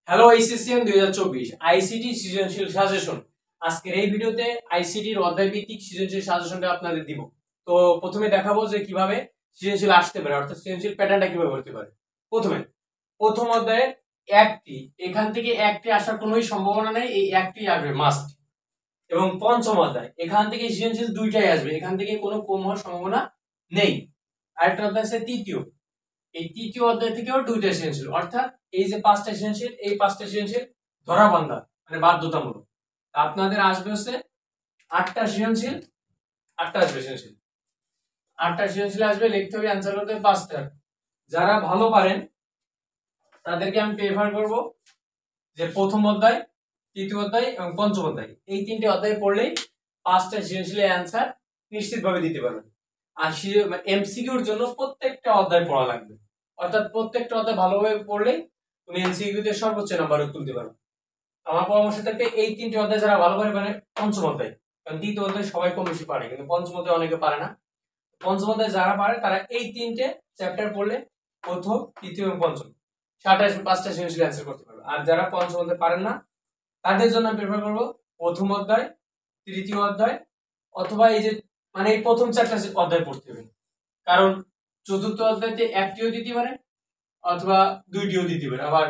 Hello এইচএসসিএন 2024 ICT সৃজনশীল suggestion. আজকের এই ভিডিওতে আইসিটির অধ্যায় ভিত্তিক সৃজনশীল সাজেশনটা আপনাদের দিব। তো প্রথমে দেখাবো যে কিভাবে সৃজনশীল আসতে পারে, অর্থাৎ সৃজনশীল প্যাটার্নটা কিভাবে হতে পারে। প্রথম অধ্যায়ের একটি, এখান থেকে একটি আসার কোনো সম্ভাবনা নেই, এই একটি আসবে মাস্ট। এবং পঞ্চম অধ্যায়, এখান থেকে সৃজনশীল দুইটাই আসবে, এখান থেকে কোনো কম হওয়ার সম্ভাবনা নেই। আরেকটা অধ্যায় আছে তৃতীয়, এই তৃতীয় অধ্যায় থেকেও দুইটা সৃজনশীল, অর্থাৎ এই যে পাঁচটা সৃজনশীল, এই পাঁচটা সৃজনশীল ধরা বান্ধা মানে বাধ্যতামূলক। আপনাদের আসবে হচ্ছে আটটা সৃজনশীল, আটটা সৃজনশীল আসবে, লিখতে হবে অ্যান্সার করতে হবে পাঁচটা। যারা ভালো পারেন তাদেরকে আমি প্রেফার করব যে প্রথম অধ্যায়, তৃতীয় অধ্যায় এবং পঞ্চম অধ্যায়, এই তিনটে অধ্যায় পড়লেই পাঁচটা সৃজনশীলের অ্যান্সার নিশ্চিতভাবে দিতে পারবেন। আর এমসিকিউর জন্য প্রত্যেকটা অধ্যায় পড়া লাগবে, অর্থাৎ প্রত্যেকটা অধ্যায় ভালোভাবে পড়লেই তুমি এমসিকিউতে সর্বোচ্চ নাম্বার তুলতে পারবে। আমার পরামর্শ থাকবে এই তিনটে অধ্যায় যারা ভালো পারে, মানে পঞ্চম অধ্যায়, কারণ দ্বিতীয় অধ্যায় সবাই কম বেশি পারে, কিন্তু পঞ্চম অধ্যায় অনেকে পারে না। পঞ্চম অধ্যায় যারা পারে তারা এই তিনটে চ্যাপ্টার পড়লে প্রথম, তৃতীয় এবং পঞ্চম পাঁচটা সৃজনশীল অ্যান্সার করতে পারবে। আর যারা পঞ্চম অধ্যায় পারেন না তাদের জন্য আমি প্রেফার করবো প্রথম অধ্যায়, তৃতীয় অধ্যায়, অথবা এই যে মানে এই প্রথম চারটা অধ্যায় পড়তে হবে। কারণ চতুর্থ অধ্যায়তে একটিও দিতে পারে অথবা দুইটিও দিতে পারে, আবার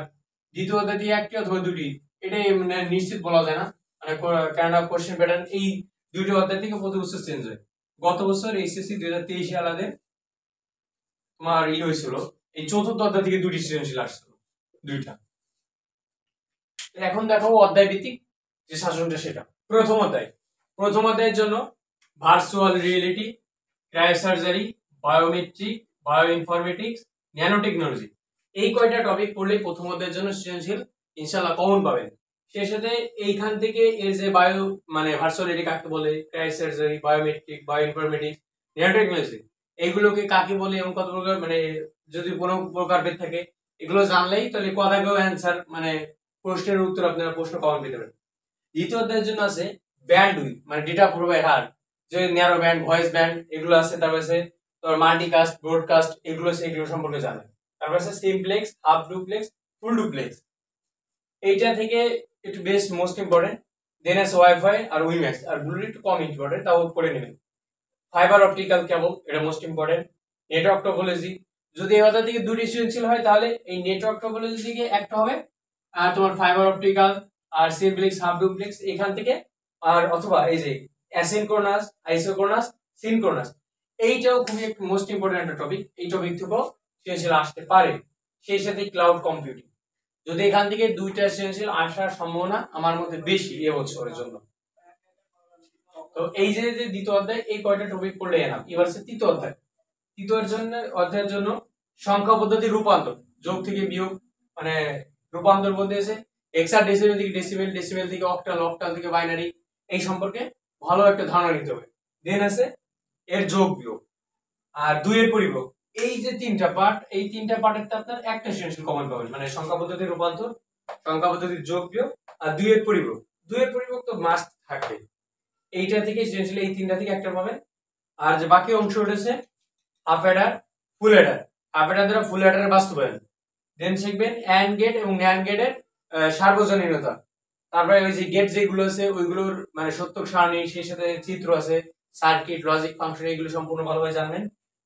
দ্বিতীয় অধ্যায়তে একটি অথবা দুটি, এটাই মানে নিশ্চিত বলা যায় না, মানে কেননা কোশ্চেন প্যাটার্ন এই দুইটি অধ্যায় থেকে প্রতি বছর চেঞ্জ হয়। গত বছর এইচএসসি 2023 সালে তোমার হয়েছিল, এই চতুর্থ অধ্যায় থেকে দুটি সৃজনশীল আসছিল, দুইটা। এখন দেখো অধ্যায় ভিত্তিক যে শাসনটা, সেটা প্রথম অধ্যায়ের জন্য virtual reality, cryosurgery, biometric, bio informatics, nano technology, এই কয়টা টপিক পড়লে প্রথম অধ্যায়ের জন্য সৃজনশীল ইনশাআল্লাহ কমন পাবেন। সেই সাথে এইখান থেকে এর যে বায়ো মানে ভার্চুয়াল রিয়েলিটি কাকে বলে, cryosurgery, biometric, bio informatics, nano technology, এইগুলোকে কাকে বলে এবং কত প্রকার, মানে যদি কোনো প্রকার ভেদ থাকে এগুলো জানলেই তাহলে কথাকেও অ্যান্সার মানে প্রশ্নের উত্তর আপনারা প্রশ্ন কমন পেতে পারেন। দ্বিতীয় অধ্যায়ের জন্য আছে ব্যান্ডউইথ মানে ডেটা প্রোভাইডার, যে ন্যারো ব্যান্ড, ভয়েস ব্যান্ড, এগুলো আছে। তারপর আছে তোমার মাল্টিকাস্ট, ব্রডকাস্ট, এগুলো সম্পর্কে জানেন। তারপর আছে simplex, half duplex, full duplex, এইটা থেকে একটু বেস্ট মোস্ট ইম্পর্টেন্ট। দেন আছে ওয়াইফাই আর উইম্যাক্স, আর ব্লুটুথ একটু কম ইম্পর্টেন্ট, তাও করে নেবেন। ফাইবার অপটিক্যাল কেবল, এটা মোস্ট ইম্পর্টেন্ট। নেটওয়ার্ক টপোলজি, যদি এই অধ্যায় থেকে দুটি সৃজনশীল হয় তাহলে এই নেটওয়ার্ক টপোলজি থেকে একটা হবে, আর তোমার ফাইবার অপটিক্যাল আর সিমপ্লেক্স, হাফ ডুপ্লেক্স এখান থেকে, আর অথবা এই যে অ্যাসিনক্রোনাস, আইসোক্রোনাস, সিনক্রোনাস, এইটাও খুবই একটা মোস্ট ইম্পর্টেন্ট একটা টপিক, এই টপিক থেকেও সৃজনশীল আসতে পারে। সেই সাথে ক্লাউড কম্পিউটিং, যদি এখান থেকে দুইটা সৃজনশীল আসার সম্ভাবনা আমার মধ্যে বেশি এবছরের জন্য। তো এই যে দ্বিতীয় অধ্যায়, এই কয়টা টপিক পড়লে এনাফ। এবার হচ্ছে তৃতীয় অধ্যায়ের জন্য সংখ্যা পদ্ধতি রূপান্তর, যোগ থেকে বিয়োগ, মানে রূপান্তর বলতে আছে হেক্সাডেসিমেল থেকে ডেসিমেল, ডেসিমেল থেকে অক্টাল, অক্টাল থেকে বাইনারি, এই সম্পর্কে ভালো একটা ধারণা নিতে হবে। দেন আছে এর যোগ বিয়োগ আর দুইয়ের পরিভোগ, এই যে তিনটা পার্ট, এই তিনটা পার্টের আপনার একটা সৃজনশীল কমন পাবেন, মানে সংখ্যা পদ্ধতির রূপান্তর, সংখ্যা পদ্ধতির যোগ বিয়োগ আর দুইয়ের পরিভোগ। দুইয়ের পরিভোগ তো মাস্ট থাকবে, এইটা থেকে সৃজনশীল এই তিনটা থেকে একটা পাবেন। আর যে বাকি অংশ রয়েছে হাফ অ্যাডার, ফুল অ্যাডার, হাফ অ্যাডার দ্বারা ফুল অ্যাডারের বাস্তবায়ন। দেন শিখবেন অ্যান্ড গেট এবং ন্যান্ড গেটের সার্বজনীনতা। তারপরে ওই যে গেট যেগুলো আছে ওইগুলোর মানে সত্যক সারণী, সেই সাথে চিত্র আছে, সার্কিট, লজিক, ফাংশন, এগুলো সম্পূর্ণ ভালোভাবে জানবেন।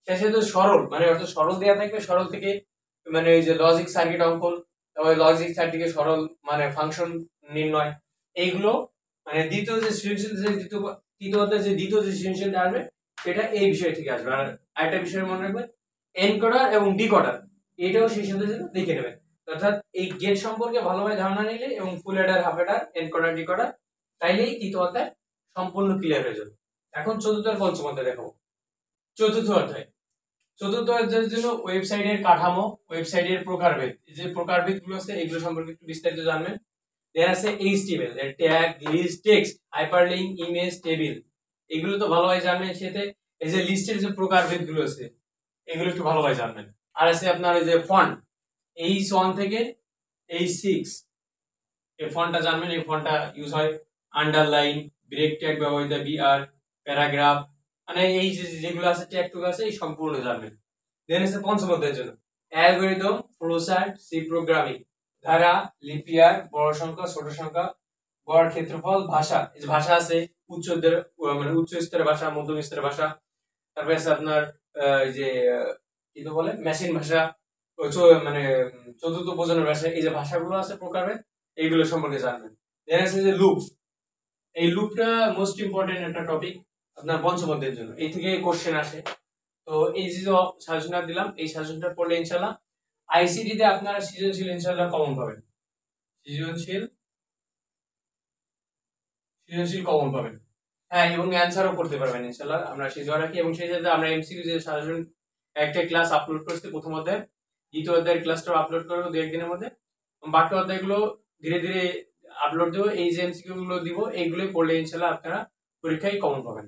সেই সাথে সরল, মানে অর্থাৎ সরল দেওয়া থাকবে, সরল থেকে মানে ওই যে লজিক সার্কিট অঙ্কন, তারপরে লজিক সার্কিট থেকে সরল মানে ফাংশন নির্ণয়, এইগুলো মানে দ্বিতীয় যে সৃজনশীল, যে তৃতীয় অধ্যায়ে যে দ্বিতীয় যে সৃজনশীলটা আসবে সেটা এই বিষয় থেকে আসবে। আর আরেকটা বিষয় মনে রাখবেন এনকোডার এবং ডিকোডার, এটাও সেই সাথে দেখে নেবেন। অর্থাৎ এই গেট সম্পর্কে ভালোভাবে ধারণা নিলে এবং ফুল Eder, half Eder, encoder, decoder, তাইলেই তৃতীয় অধ্যায় সম্পূর্ণ ক্লিয়ার হয়ে যাবে। এখন চতুর্থ আর পঞ্চম অধ্যায় দেখাবো। চতুর্থ অধ্যায়ের জন্য ওয়েবসাইটের কাঠামো, ওয়েবসাইটের প্রকারভেদ, যে প্রকারভেদ গুলো আছে এগুলো সম্পর্কে একটু বিস্তারিত জানবেন। দেন আছে HTML, tag, list, text, hyperlink, image, table, এগুলো তো ভালোভাবে জানবেন। সাথে এই যে লিস্টের যে প্রকারভেদ গুলো আছে এগুলো একটু ভালোভাবে জানবেন। আর আছে আপনার এই যে ফন্ট, H1 থেকে H6, এই ফন্টটা জানবেন। এই ফন্টটা ইউজ হয় আন্ডারলাইন, ব্রেক ট্যাগ ব্যবহৃত, বিআর, প্যারাগ্রাফ, মানে এই যেগুলো আছে ট্যাগ টুক আছে এই সম্পূর্ণ জানবেন। দেন আছে পঞ্চম অধ্যায়ের জন্য অ্যালগরিদম, ফ্লোচার্ট, সি প্রোগ্রামিং, ধারা, লিপিয়ার, বড় সংখ্যা, ছোট সংখ্যা, গড় ক্ষেত্রফল, ভাষা। এই যে ভাষা আছে মানে উচ্চ স্তরের ভাষা, মধ্যম স্তরের ভাষা, তারপরে আছে আপনার এই যে কি তো বলে মেশিন ভাষা, মানে চতুর্থ প্রজন্মের ভাষা। এই যে ভাষাগুলো আছে প্রকারের, এইগুলো সম্পর্কে জানবেন। দেন আছে যে লুপ। এই লুপটা মোস্ট ইম্পর্টেন্ট একটা টপিক আপনার পঞ্চম অধ্যায়ের জন্য, এই থেকে কোশ্চেন আসে। তো এই যে সাজেশনটা দিলাম, এই সাজেশনটা পড়লে ইনশাআল্লাহ আইসিটি তে আপনারা সৃজনশীল ইনশাআল্লাহ কমন পাবেন। সৃজনশীল সৃজনশীল কমন পাবেন, হ্যাঁ, এবং অ্যানসারও করতে পারবেন ইনশাআল্লাহ। আমরা সেই দোয়া রাখি, এবং সেই সাথে আমরা এমসিকিউ যে সাজেশন একটা ক্লাস আপলোড করছি প্রথম অধ্যায়, দ্বিতীয় অধ্যায়ের ক্লাসটাও আপলোড করবো 2-1 দিনের মধ্যে। বাকি অধ্যায়গুলো ধীরে ধীরে আপলোড দেবো। এই যে এমসিকিউ গুলো দিব, এইগুলো পড়লে ইনশাআল্লাহ আপনারা পরীক্ষায় কমন পাবেন।